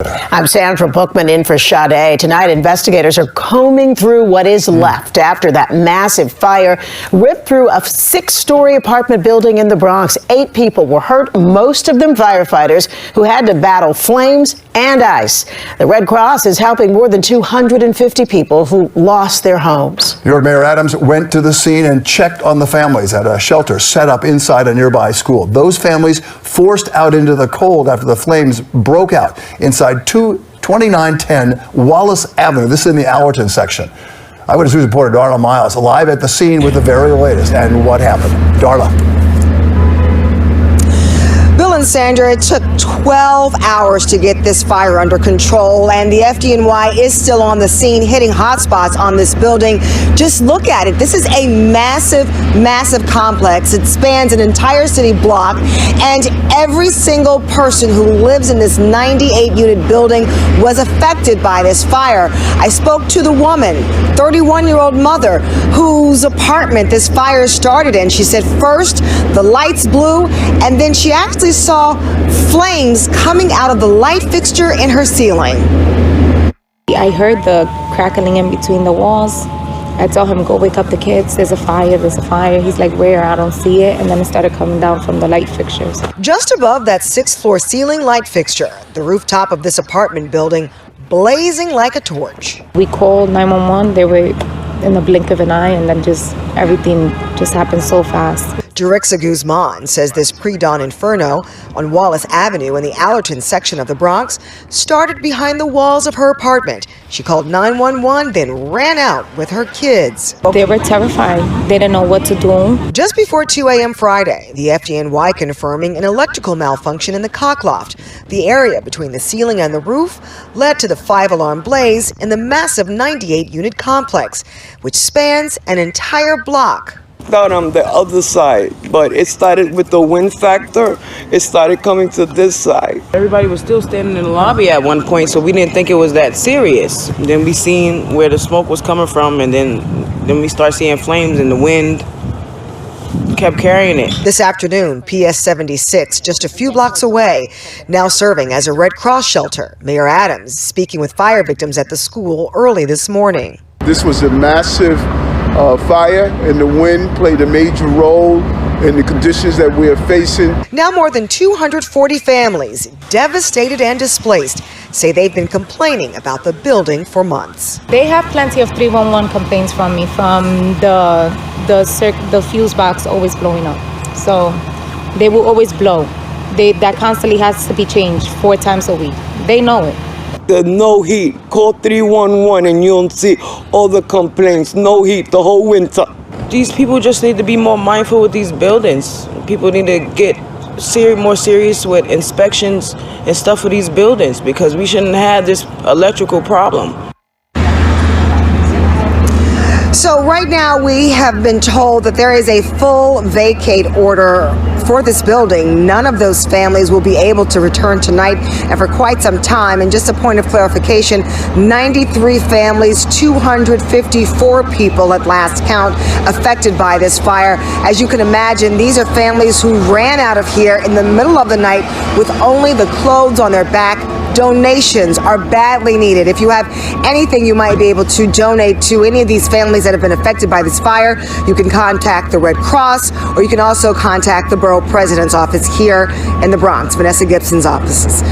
I'm Sandra Bookman in for Sade. Tonight, investigators are combing through what is left after that massive fire ripped through a 6-story apartment building in the Bronx. 8 people were hurt, most of them firefighters who had to battle flames and ice. The Red Cross is helping more than 250 people who lost their homes. New York Mayor Adams went to the scene and checked on the families at a shelter set up inside a nearby school. Those families forced out into the cold after the flames broke out inside 2910 Wallace Avenue. This is in the Allerton section. Eyewitness News reporter Darla Miles live at the scene with the very latest. And what happened? Darla. Bill and Sandra, it took 12 hours to get this fire under control, and the FDNY is still on the scene, hitting hotspots on this building. Just look at it. This is a massive, massive complex. It spans an entire city block, and every single person who lives in this 98-unit building was affected by this fire. I spoke to the woman, 31-year-old mother, whose apartment this fire started in. She said first the lights blew, and then she actually saw flames coming out of the light fixture in her ceiling. I heard the crackling in between the walls. I told him, go wake up the kids. There's a fire, there's a fire. He's like, where? I don't see it. And then it started coming down from the light fixtures. Just above that 6th-floor ceiling light fixture, the rooftop of this apartment building blazing like a torch. We called 911. They were in the blink of an eye, and then just everything just happened so fast. Jerixa Guzman says this pre-dawn inferno on Wallace Avenue in the Allerton section of the Bronx started behind the walls of her apartment. She called 911, then ran out with her kids. They were terrified. They didn't know what to do. Just before 2 a.m. Friday, the FDNY confirming an electrical malfunction in the cock loft. The area between the ceiling and the roof led to the 5-alarm blaze in the massive 98-unit complex, which spans an entire block. Out on the other side, but it started with the wind factor. It started coming to this side. Everybody was still standing in the lobby at one point, so we didn't think it was that serious. Then we seen where the smoke was coming from, and then we start seeing flames, and the wind kept carrying it. This afternoon, PS 76, just a few blocks away, now serving as a Red Cross shelter. Mayor Adams speaking with fire victims at the school early this morning. This was a massive fire, and the wind played a major role in the conditions that we are facing. Now more than 240 families, devastated and displaced, say they've been complaining about the building for months. They have plenty of 311 complaints from me, from the fuse box always blowing up. So they will always blow. That constantly has to be changed 4 times a week. They know it. There's no heat. Call 311 and you'll see all the complaints. No heat the whole winter. These people just need to be more mindful with these buildings. People need to get more serious with inspections and stuff for these buildings, because we shouldn't have this electrical problem. So right now we have been told that there is a full vacate order for this building. None of those families will be able to return tonight and for quite some time. And just a point of clarification, 93 families, 254 people at last count affected by this fire. As you can imagine, these are families who ran out of here in the middle of the night with only the clothes on their back. Donations are badly needed. If you have anything you might be able to donate to any of these families that have been affected by this fire, you can contact the Red Cross, or you can also contact the Borough President's office here in the Bronx, Vanessa Gibson's office.